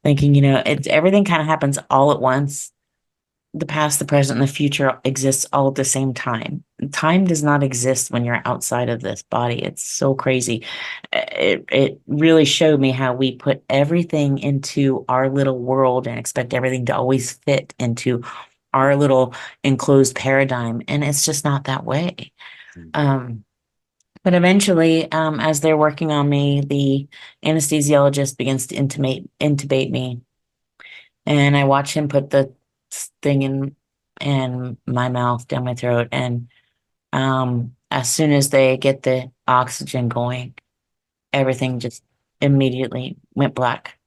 thinking, everything kind of happens all at once. The past, the present, and the future exists all at the same time. Time does not exist when you're outside of this body. It's so crazy. It really showed me how we put everything into our little world and expect everything to always fit into our little enclosed paradigm. And it's just not that way. Um, but eventually, as they're working on me, the anesthesiologist begins to intubate me. And I watch him put the thing in my mouth down my throat. And as soon as they get the oxygen going, everything just immediately went black.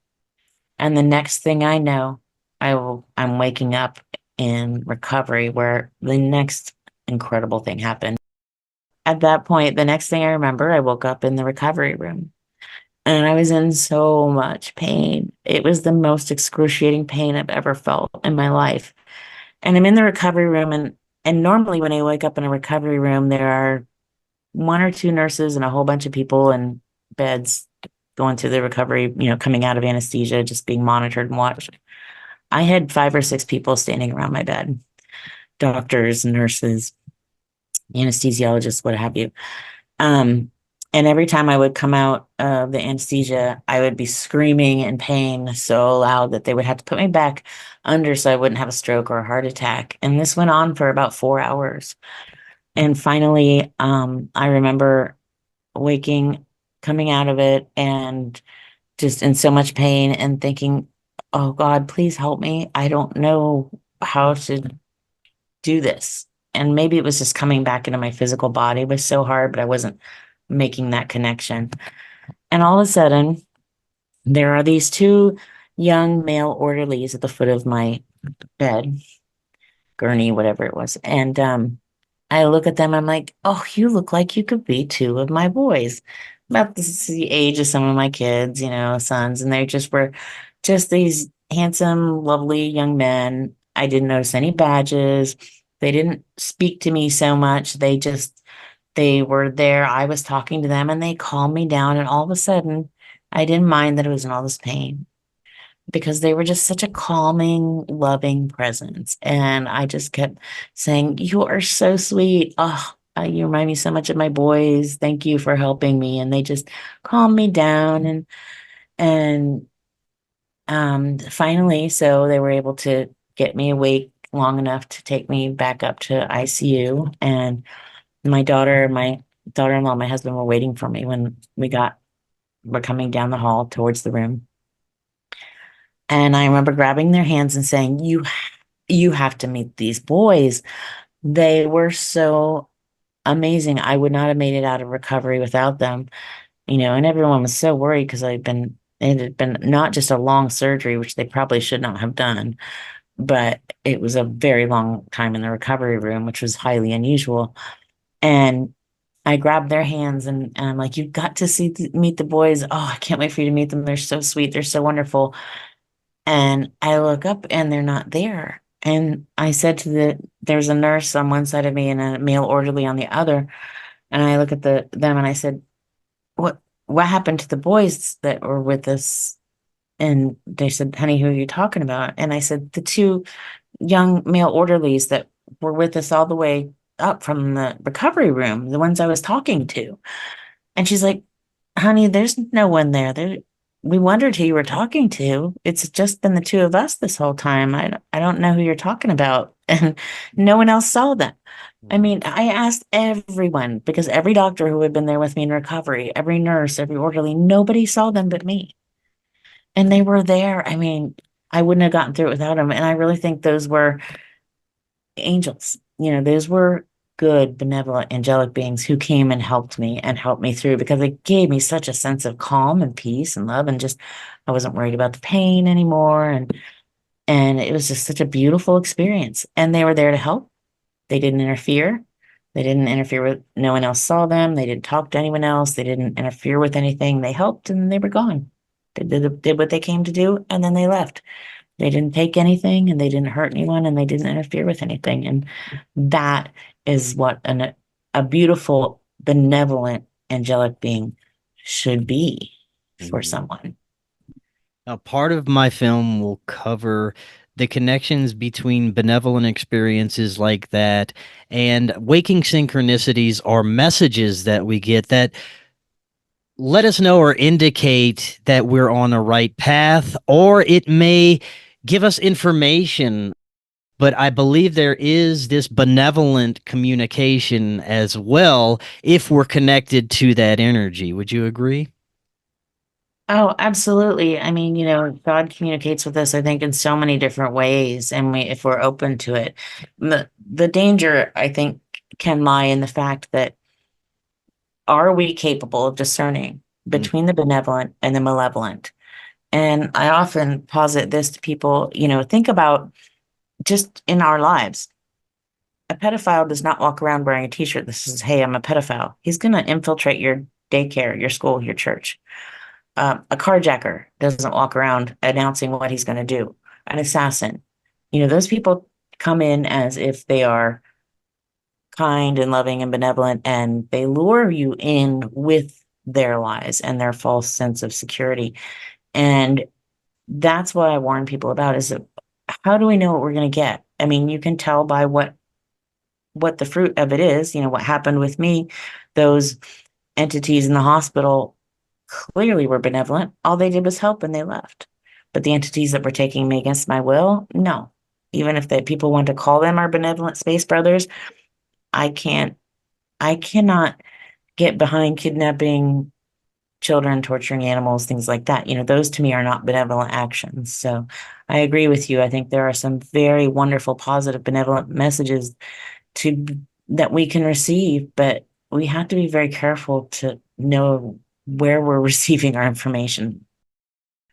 And the next thing I know, I'm waking up in recovery where the next incredible thing happened. At that point, the next thing I remember, I woke up in the recovery room and I was in so much pain. It was the most excruciating pain I've ever felt in my life. And I'm in the recovery room and normally when I wake up in a recovery room, there are one or two nurses and a whole bunch of people in beds going through the recovery, coming out of anesthesia, just being monitored and watched. I had 5 or 6 people standing around my bed, doctors, nurses, anesthesiologists, what have you. And every time I would come out of the anesthesia, I would be screaming in pain so loud that they would have to put me back under so I wouldn't have a stroke or a heart attack. And this went on for about 4 hours. And finally, I remember coming out of it and just in so much pain and thinking, "Oh God, please help me. I don't know how to do this." And maybe it was just coming back into my physical body. It was so hard, but I wasn't making that connection. And all of a sudden, there are these 2 young male orderlies at the foot of my bed, gurney, whatever it was. And I look at them, I'm like, "Oh, you look like you could be 2 of my boys." About the age of some of my kids, sons. And they just were just these handsome, lovely young men. I didn't notice any badges. They didn't speak to me so much. They were there. I was talking to them and they calmed me down. And all of a sudden, I didn't mind that it was in all this pain because they were just such a calming, loving presence. And I just kept saying, "You are so sweet. Oh, you remind me so much of my boys. Thank you for helping me." And they just calmed me down. And finally, so they were able to get me awake long enough to take me back up to ICU. And my daughter-in-law, my husband were waiting for me when we're coming down the hall towards the room. And I remember grabbing their hands and saying, you have to meet these boys. They were so amazing. I would not have made it out of recovery without them, and everyone was so worried because I'd been It had been not just a long surgery, which they probably should not have done, but it was a very long time in the recovery room, which was highly unusual. And I grabbed their hands and I'm like, you've got to meet the boys. Oh, I can't wait for you to meet them. They're so sweet. They're so wonderful. And I look up and they're not there. And I said there's a nurse on one side of me and a male orderly on the other. And I look at them and I said, what happened to the boys that were with us? And they said, honey, who are you talking about? And I said, the two young male orderlies that were with us all the way up from the recovery room, the ones I was talking to. And she's like, honey, there's no one there. We wondered who you were talking to. It's just been the two of us this whole time. I don't know who you're talking about. And no one else saw them. I mean, I asked everyone because every doctor who had been there with me in recovery, every nurse, every orderly, nobody saw them but me. And they were there. I mean, I wouldn't have gotten through it without them. And I really think those were angels. Those were good, benevolent, angelic beings who came and helped me through because it gave me such a sense of calm and peace and love and just I wasn't worried about the pain anymore. And it was just such a beautiful experience. And they were there to help. They didn't interfere. They didn't interfere with no one else saw them. They didn't talk to anyone else. They didn't interfere with anything. They helped and they were gone. They did what they came to do and then they left. They didn't take anything and they didn't hurt anyone and they didn't interfere with anything. And that is what a beautiful, benevolent, angelic being should be for someone. Now, part of my film will cover the connections between benevolent experiences like that and waking synchronicities or messages that we get that let us know or indicate that we're on a right path, or it may give us information. But I believe there is this benevolent communication as well if we're connected to that energy. Would you agree? Oh, absolutely. I mean, God communicates with us, I think, in so many different ways, and if we're open to it, the danger, I think, can lie in the fact that are we capable of discerning between the benevolent and the malevolent? And I often posit this to people, think about just in our lives. A pedophile does not walk around wearing a t-shirt that says, hey, I'm a pedophile. He's going to infiltrate your daycare, your school, your church. A carjacker doesn't walk around announcing what he's going to do. An assassin. Those people come in as if they are kind and loving and benevolent, and they lure you in with their lies and their false sense of security. And that's what I warn people about is that how do we know what we're going to get? I mean, you can tell by what the fruit of it is, what happened with me. Those entities in the hospital clearly were benevolent. All they did was help and they left. But the entities that were taking me against my will, no. Even if people want to call them our benevolent space brothers, I cannot get behind kidnapping children, torturing animals, things like that. Those to me are not benevolent actions. So I agree with you. I think there are some very wonderful, positive, benevolent messages that we can receive, but we have to be very careful to know where we're receiving our information.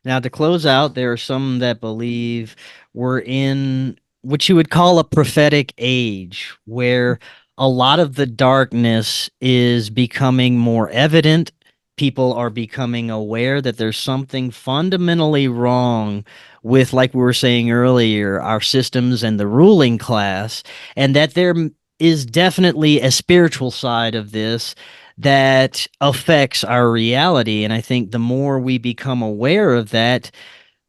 Now, to close out, there are some that believe we're in what you would call a prophetic age, where a lot of the darkness is becoming more evident. People are becoming aware that there's something fundamentally wrong with, like we were saying earlier, our systems and the ruling class, and that there is definitely a spiritual side of this that affects our reality. And I think the more we become aware of that,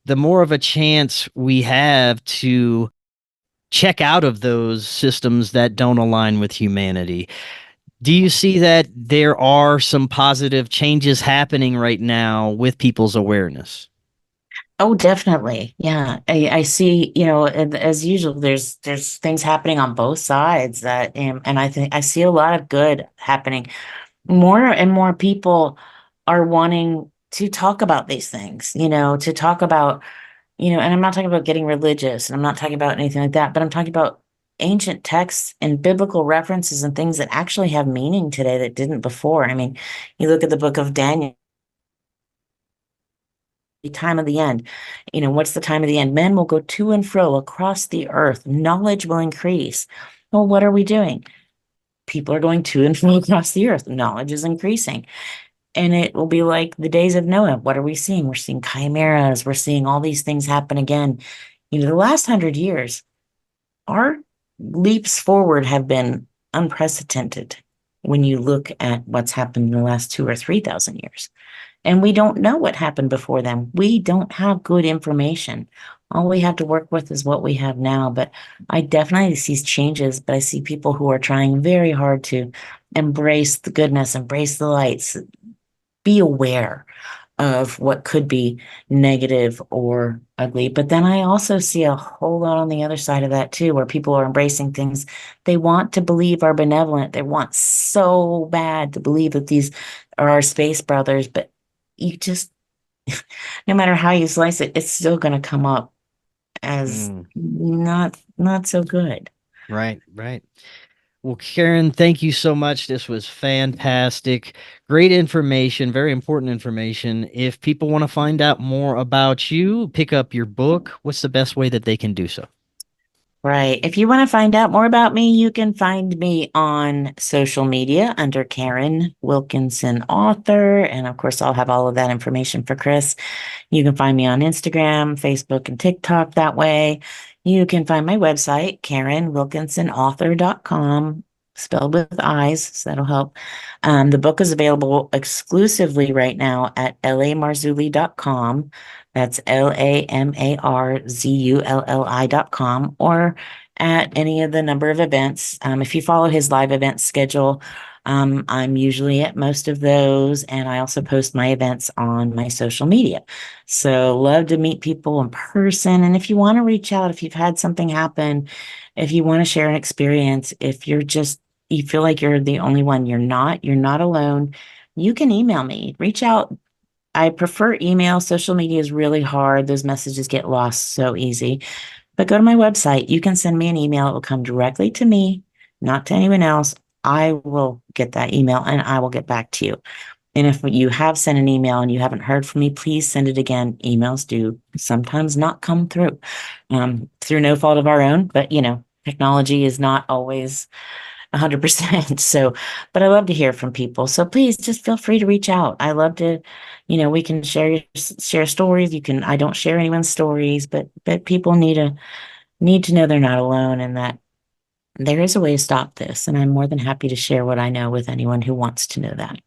the more of a chance we have to check out of those systems that don't align with humanity. Do you see that there are some positive changes happening right now with people's awareness? Oh, definitely. Yeah. I see, as usual, there's things happening on both sides and I think I see a lot of good happening. More and more people are wanting to talk about these things, to talk about, and I'm not talking about getting religious and I'm not talking about anything like that, but I'm talking about ancient texts and biblical references and things that actually have meaning today that didn't before. I mean, you look at the book of Daniel. time of the end. What's the time of the end? Men will go to and fro across the earth. Knowledge will increase. Well, what are we doing? People are going to and fro across the earth. Knowledge is increasing. And it will be like the days of Noah. What are we seeing? We're seeing chimeras. We're seeing all these things happen again. The last 100 years, our leaps forward have been unprecedented when you look at what's happened in the last 2 or 3,000 years. And we don't know what happened before them. We don't have good information. All we have to work with is what we have now. But I definitely see changes, but I see people who are trying very hard to embrace the goodness, embrace the lights, be aware of what could be negative or ugly. But then I also see a whole lot on the other side of that too, where people are embracing things they want to believe are benevolent. They want so bad to believe that these are our space brothers, but you just, no matter how you slice it, it's still going to come up as not so good. Right. Well, Karin, thank you so much. This was fantastic. Great information, very important information. If people want to find out more about you, pick up your book, what's the best way that they can do so? Right. If you want to find out more about me, you can find me on social media under Karin Wilkinson Author. And of course, I'll have all of that information for Chris. You can find me on Instagram, Facebook, and TikTok that way. You can find my website, KarinWilkinsonAuthor.com, spelled with I's, so that'll help. The book is available exclusively right now at lamarzulli.com. That's LAMARZULLI.com, or at any of the number of events. If you follow his live event schedule, I'm usually at most of those, and I also post my events on my social media. So love to meet people in person. And if you want to reach out, if you've had something happen, if you want to share an experience, if you feel like you're the only one, you're not alone, you can email me, reach out. I prefer email. Social media is really hard. Those messages get lost so easy. But go to my website. You can send me an email. It will come directly to me, not to anyone else. I will get that email and I will get back to you. And if you have sent an email and you haven't heard from me, please send it again. Emails do sometimes not come through no fault of our own. But, technology is not always 100%. So, but I love to hear from people. So please just feel free to reach out. I love to, we can share stories. I don't share anyone's stories, but people need to know they're not alone and that there is a way to stop this. And I'm more than happy to share what I know with anyone who wants to know that.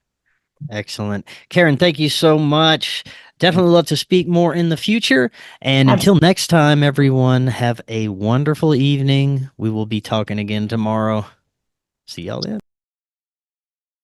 Excellent. Karin, thank you so much. Definitely love to speak more in the future. And until next time, everyone, have a wonderful evening. We will be talking again tomorrow. See y'all then.